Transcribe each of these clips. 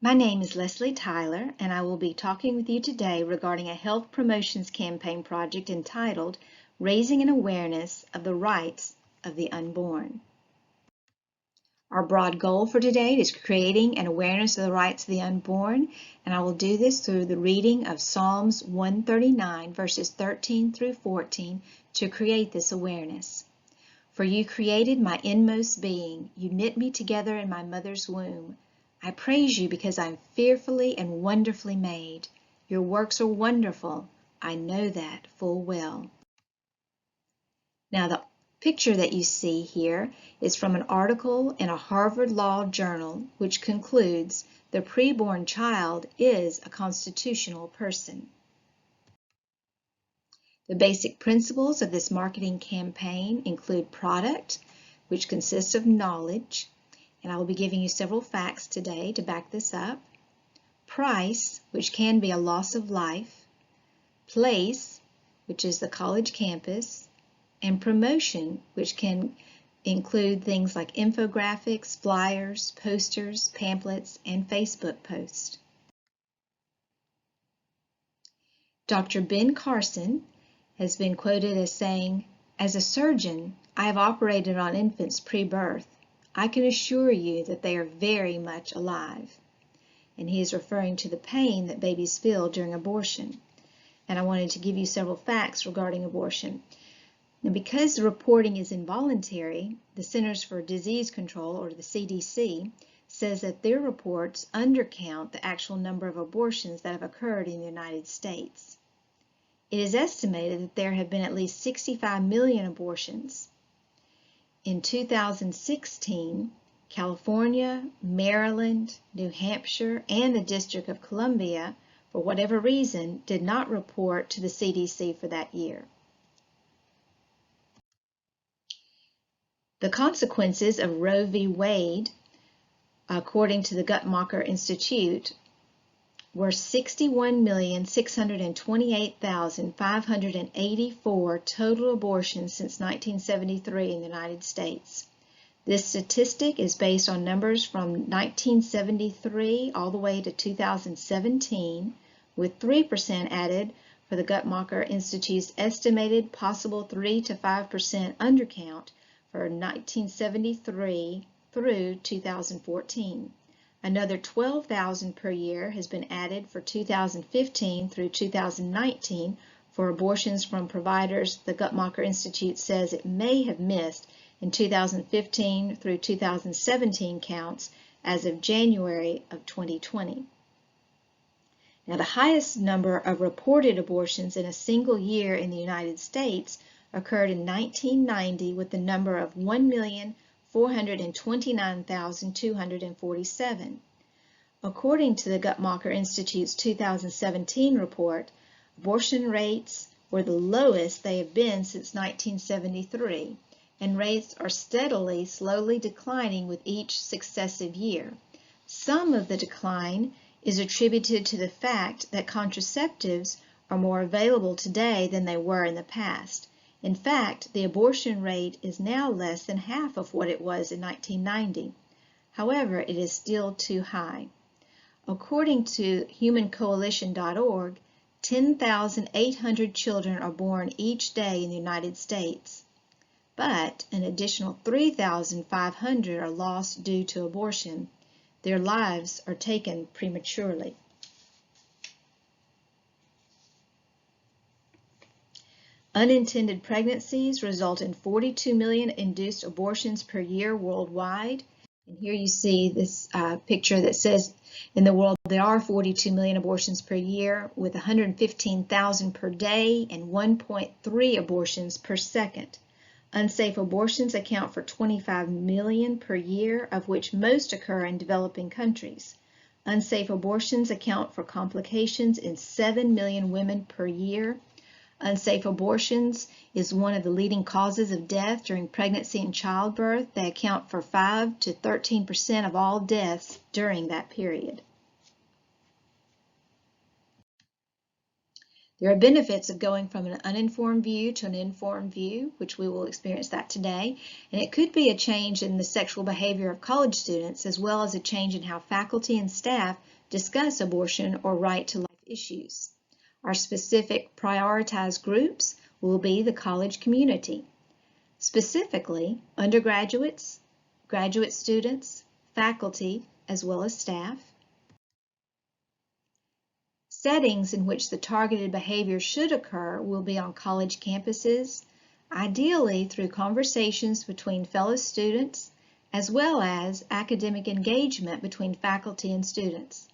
My name is Leslie Tyler, and I will be talking with you today regarding a health promotions campaign project entitled Raising an Awareness of the Rights of the Unborn. Our broad goal for today is creating an awareness of the rights of the unborn, and I will do this through the reading of Psalms 139, verses 13 through 14, to create this awareness. For you created my inmost being, you knit me together in my mother's womb. I praise you because I'm fearfully and wonderfully made. Your works are wonderful. I know that full well. Now, the picture that you see here is from an article in a Harvard Law Journal, which concludes the preborn child is a constitutional person. The basic principles of this marketing campaign include product, which consists of knowledge, and I will be giving you several facts today to back this up. Price, which can be a loss of life. Place, which is the college campus. And promotion, which can include things like infographics, flyers, posters, pamphlets, and Facebook posts. Dr. Ben Carson has been quoted as saying, "As a surgeon, I have operated on infants pre-birth. I can assure you that they are very much alive." And he is referring to the pain that babies feel during abortion. And I wanted to give you several facts regarding abortion. Now, because the reporting is involuntary, the Centers for Disease Control, or the CDC, says that their reports undercount the actual number of abortions that have occurred in the United States. It is estimated that there have been at least 65 million abortions. In 2016, California, Maryland, New Hampshire, and the District of Columbia, for whatever reason, did not report to the CDC for that year. The consequences of Roe v. Wade, according to the Guttmacher Institute, were 61,628,584 total abortions since 1973 in the United States. This statistic is based on numbers from 1973 all the way to 2017, with 3% added for the Guttmacher Institute's estimated possible 3 to 5% undercount for 1973 through 2014. Another 12,000 per year has been added for 2015 through 2019 for abortions from providers the Guttmacher Institute says it may have missed in 2015 through 2017 counts as of January of 2020. Now, the highest number of reported abortions in a single year in the United States occurred in 1990 with the number of 1,429,247. According to the Guttmacher Institute's 2017 report, abortion rates were the lowest they have been since 1973, and rates are slowly declining with each successive year. Some of the decline is attributed to the fact that contraceptives are more available today than they were in the past. In fact, the abortion rate is now less than half of what it was in 1990. However, it is still too high. According to humancoalition.org, 10,800 children are born each day in the United States, but an additional 3,500 are lost due to abortion. Their lives are taken prematurely. Unintended pregnancies result in 42 million induced abortions per year worldwide. And here you see this picture that says in the world there are 42 million abortions per year with 115,000 per day and 1.3 abortions per second. Unsafe abortions account for 25 million per year, of which most occur in developing countries. Unsafe abortions account for complications in 7 million women per year. Unsafe abortions is one of the leading causes of death during pregnancy and childbirth. They account for 5 to 13% of all deaths during that period. There are benefits of going from an uninformed view to an informed view, which we will experience that today, and it could be a change in the sexual behavior of college students as well as a change in how faculty and staff discuss abortion or right to life issues. Our specific prioritized groups will be the college community, specifically undergraduates, graduate students, faculty, as well as staff. Settings in which the targeted behavior should occur will be on college campuses, ideally through conversations between fellow students, as well as academic engagement between faculty and students.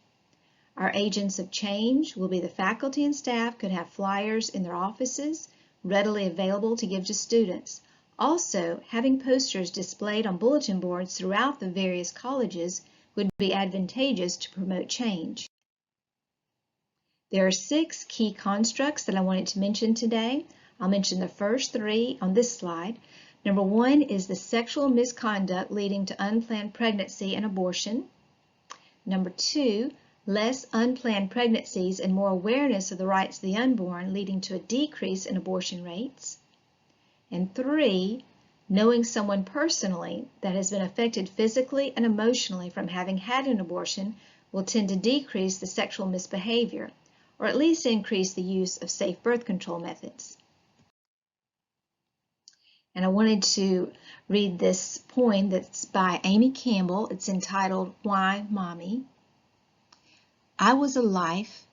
Our agents of change will be the faculty and staff could have flyers in their offices readily available to give to students. Also, having posters displayed on bulletin boards throughout the various colleges would be advantageous to promote change. There are 6 key constructs that I wanted to mention today. I'll mention the first 3 on this slide. Number 1 is the sexual misconduct leading to unplanned pregnancy and abortion. Number 2, less unplanned pregnancies and more awareness of the rights of the unborn leading to a decrease in abortion rates. And 3, knowing someone personally that has been affected physically and emotionally from having had an abortion will tend to decrease the sexual misbehavior, or at least increase the use of safe birth control methods. And I wanted to read this poem that's by Amy Campbell. It's entitled, Why Mommy? I was a life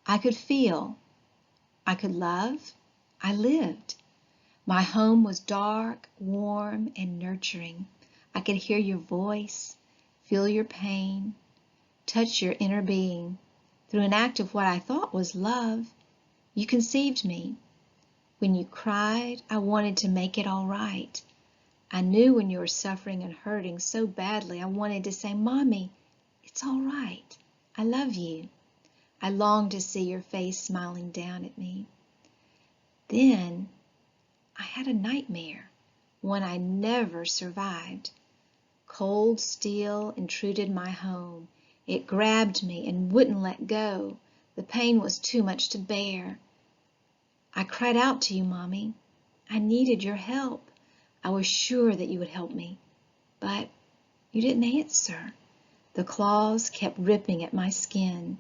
I could feel, I could love, I lived. My home was dark, warm, and nurturing. I could hear your voice, feel your pain, touch your inner being. Through an act of what I thought was love, you conceived me. When you cried, I wanted to make it all right. I knew when you were suffering and hurting so badly, I wanted to say, Mommy, it's all right. I love you. I longed to see your face smiling down at me. Then I had a nightmare, one I never survived. Cold steel intruded my home. It grabbed me and wouldn't let go. The pain was too much to bear. I cried out to you, Mommy. I needed your help. I was sure that you would help me, but you didn't answer. The claws kept ripping at my skin.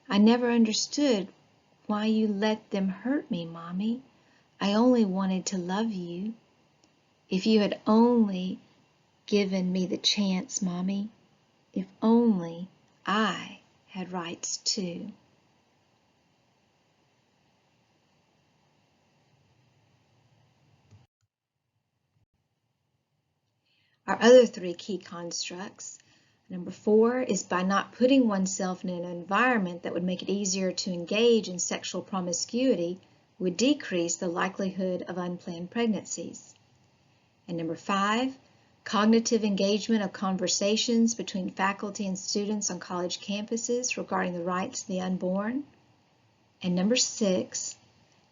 I never understood why you let them hurt me, Mommy. I only wanted to love you. If you had only given me the chance, Mommy, if only I had rights too. Our other 3 key constructs. Number 4 is by not putting oneself in an environment that would make it easier to engage in sexual promiscuity would decrease the likelihood of unplanned pregnancies. And number 5, cognitive engagement of conversations between faculty and students on college campuses regarding the rights of the unborn. And number 6,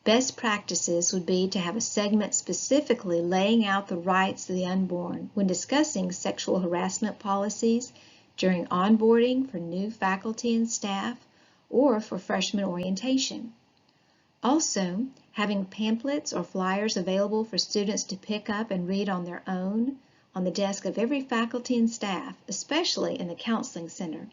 best practices would be to have a segment specifically laying out the rights of the unborn when discussing sexual harassment policies during onboarding for new faculty and staff or for freshman orientation. Also, having pamphlets or flyers available for students to pick up and read on their own on the desk of every faculty and staff, especially in the counseling center.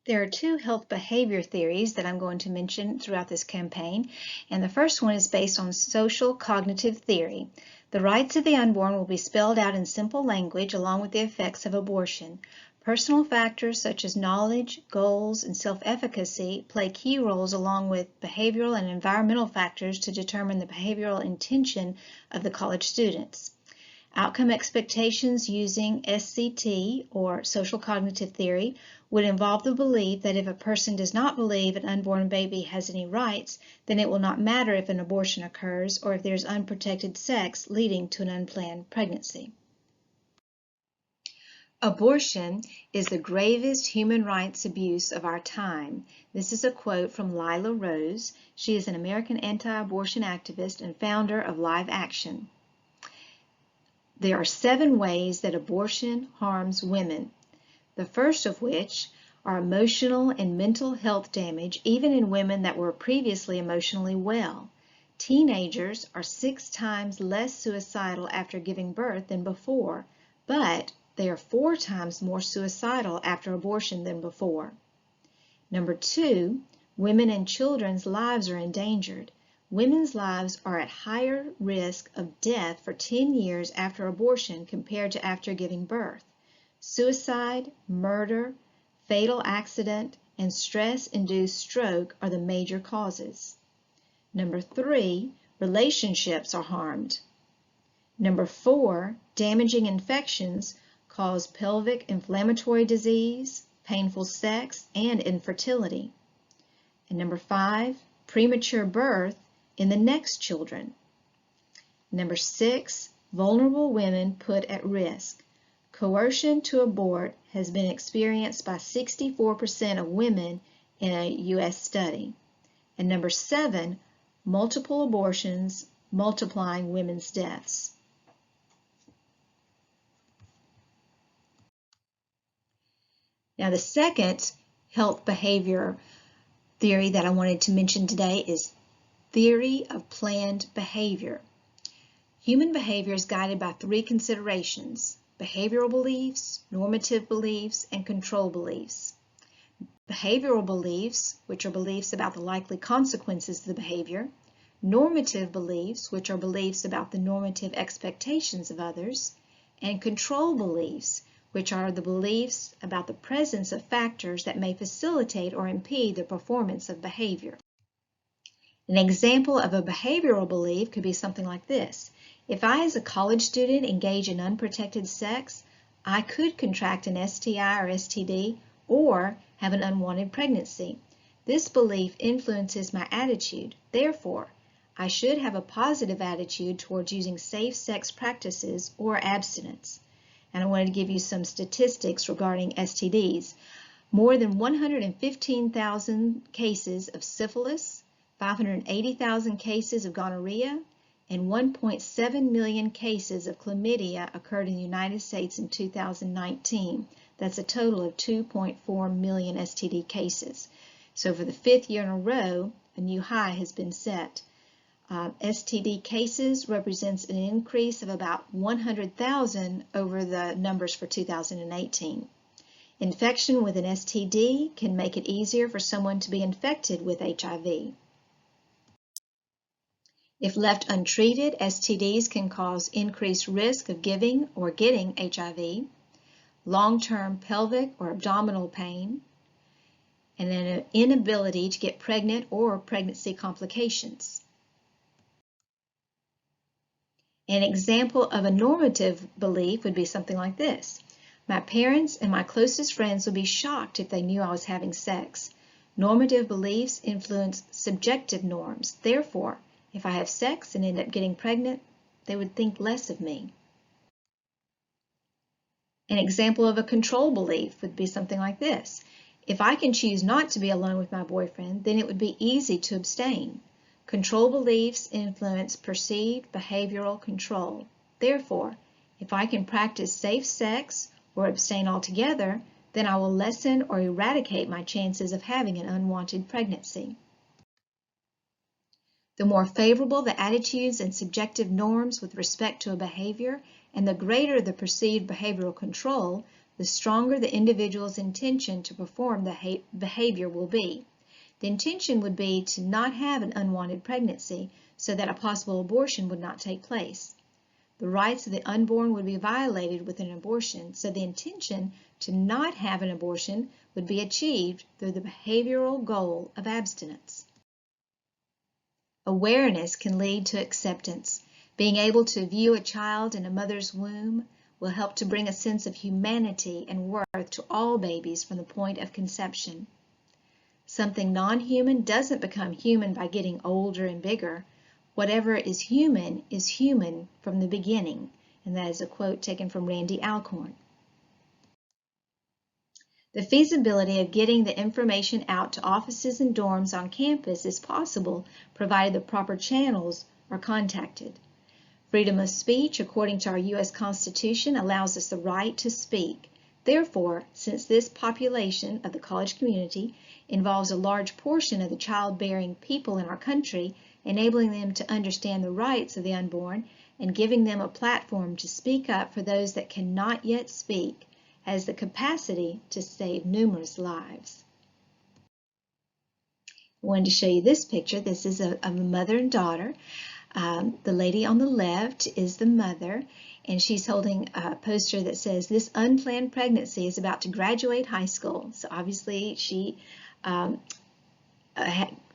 There are 2 health behavior theories that I'm going to mention throughout this campaign, and the first one is based on social cognitive theory. The rights of the unborn will be spelled out in simple language along with the effects of abortion. Personal factors such as knowledge, goals, and self-efficacy play key roles along with behavioral and environmental factors to determine the behavioral intention of the college students. Outcome expectations using SCT, or social cognitive theory, would involve the belief that if a person does not believe an unborn baby has any rights, then it will not matter if an abortion occurs or if there's unprotected sex leading to an unplanned pregnancy. Abortion is the gravest human rights abuse of our time. This is a quote from Lila Rose. She is an American anti-abortion activist and founder of Live Action. There are 7 ways that abortion harms women, the first of which are emotional and mental health damage even in women that were previously emotionally well. Teenagers are 6 times less suicidal after giving birth than before, but they are 4 times more suicidal after abortion than before. Number 2, women and children's lives are endangered. Women's lives are at higher risk of death for 10 years after abortion compared to after giving birth. Suicide, murder, fatal accident, and stress-induced stroke are the major causes. Number 3, relationships are harmed. Number 4, damaging infections cause pelvic inflammatory disease, painful sex, and infertility. And number 5, premature birth in the next children. Number 6, vulnerable women put at risk. Coercion to abort has been experienced by 64% of women in a U.S. study. And number 7, multiple abortions multiplying women's deaths. Now the second health behavior theory that I wanted to mention today is theory of planned behavior. Human behavior is guided by 3 considerations: behavioral beliefs, normative beliefs, and control beliefs. Behavioral beliefs, which are beliefs about the likely consequences of the behavior. Normative beliefs, which are beliefs about the normative expectations of others. And control beliefs, which are the beliefs about the presence of factors that may facilitate or impede the performance of behavior. An example of a behavioral belief could be something like this. If I, as a college student, engage in unprotected sex, I could contract an STI or STD or have an unwanted pregnancy. This belief influences my attitude. Therefore, I should have a positive attitude towards using safe sex practices or abstinence. And I wanted to give you some statistics regarding STDs. More than 115,000 cases of syphilis, 580,000 cases of gonorrhea, and 1.7 million cases of chlamydia occurred in the United States in 2019. That's a total of 2.4 million STD cases. So for the 5th year in a row, a new high has been set. STD cases represents an increase of about 100,000 over the numbers for 2018. Infection with an STD can make it easier for someone to be infected with HIV. If left untreated, STDs can cause increased risk of giving or getting HIV, long-term pelvic or abdominal pain, and an inability to get pregnant or pregnancy complications. An example of a normative belief would be something like this. My parents and my closest friends would be shocked if they knew I was having sex. Normative beliefs influence subjective norms. Therefore, if I have sex and end up getting pregnant, they would think less of me. An example of a control belief would be something like this. If I can choose not to be alone with my boyfriend, then it would be easy to abstain. Control beliefs influence perceived behavioral control. Therefore, if I can practice safe sex or abstain altogether, then I will lessen or eradicate my chances of having an unwanted pregnancy. The more favorable the attitudes and subjective norms with respect to a behavior, and the greater the perceived behavioral control, the stronger the individual's intention to perform the behavior will be. The intention would be to not have an unwanted pregnancy so that a possible abortion would not take place. The rights of the unborn would be violated with an abortion, so the intention to not have an abortion would be achieved through the behavioral goal of abstinence. Awareness can lead to acceptance. Being able to view a child in a mother's womb will help to bring a sense of humanity and worth to all babies from the point of conception. Something non-human doesn't become human by getting older and bigger. Whatever is human from the beginning. And that is a quote taken from Randy Alcorn. The feasibility of getting the information out to offices and dorms on campus is possible, provided the proper channels are contacted. Freedom of speech, according to our U.S. Constitution, allows us the right to speak. Therefore, since this population of the college community involves a large portion of the childbearing people in our country, enabling them to understand the rights of the unborn and giving them a platform to speak up for those that cannot yet speak, has the capacity to save numerous lives. I wanted to show you this picture. This is of a mother and daughter. The lady on the left is the mother, and she's holding a poster that says, "This unplanned pregnancy is about to graduate high school." So obviously she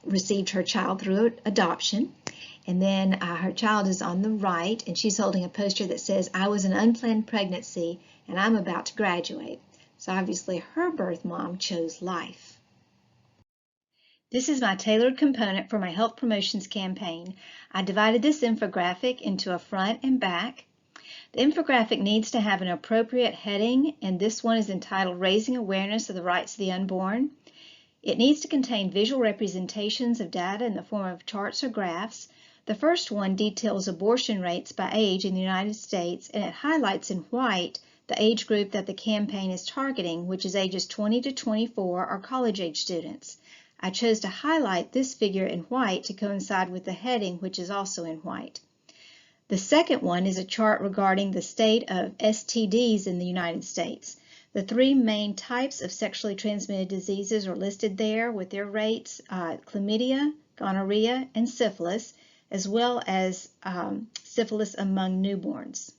received her child through adoption. And then her child is on the right, and she's holding a poster that says, "I was an unplanned pregnancy, and I'm about to graduate." So obviously her birth mom chose life. This is my tailored component for my health promotions campaign. I divided this infographic into a front and back. The infographic needs to have an appropriate heading, and this one is entitled "Raising Awareness of the Rights of the Unborn." It needs to contain visual representations of data in the form of charts or graphs. The first one details abortion rates by age in the United States, and it highlights in white the age group that the campaign is targeting, which is ages 20 to 24 or college-age students. I chose to highlight this figure in white to coincide with the heading, which is also in white. The second one is a chart regarding the state of STDs in the United States. The three main types of sexually transmitted diseases are listed there with their rates: chlamydia, gonorrhea, and syphilis, as well as syphilis among newborns.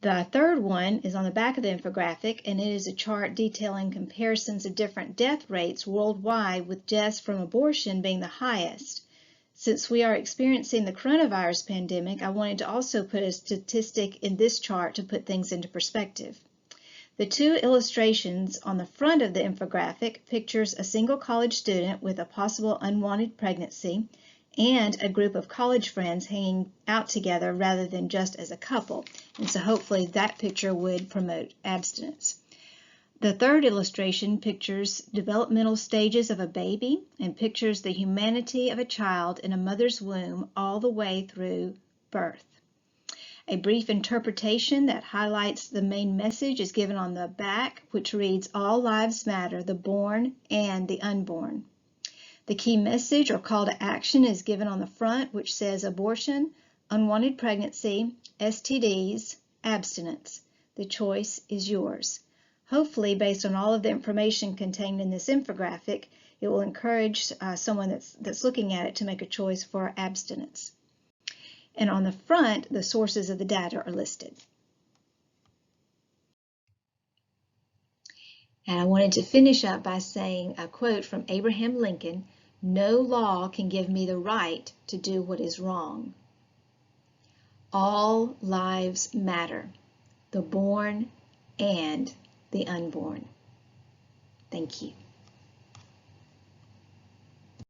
The third one is on the back of the infographic, and it is a chart detailing comparisons of different death rates worldwide, with deaths from abortion being the highest. Since we are experiencing the coronavirus pandemic, I wanted to also put a statistic in this chart to put things into perspective. The two illustrations on the front of the infographic pictures a single college student with a possible unwanted pregnancy and a group of college friends hanging out together rather than just as a couple. And so hopefully that picture would promote abstinence. The third illustration pictures developmental stages of a baby and pictures the humanity of a child in a mother's womb all the way through birth. A brief interpretation that highlights the main message is given on the back, which reads, "All lives matter, the born and the unborn." The key message or call to action is given on the front, which says abortion, unwanted pregnancy, STDs, abstinence. The choice is yours. Hopefully, based on all of the information contained in this infographic, it will encourage someone that's looking at it to make a choice for abstinence. And on the front, the sources of the data are listed. And I wanted to finish up by saying a quote from Abraham Lincoln: "No law can give me the right to do what is wrong." All lives matter, the born and the unborn. Thank you.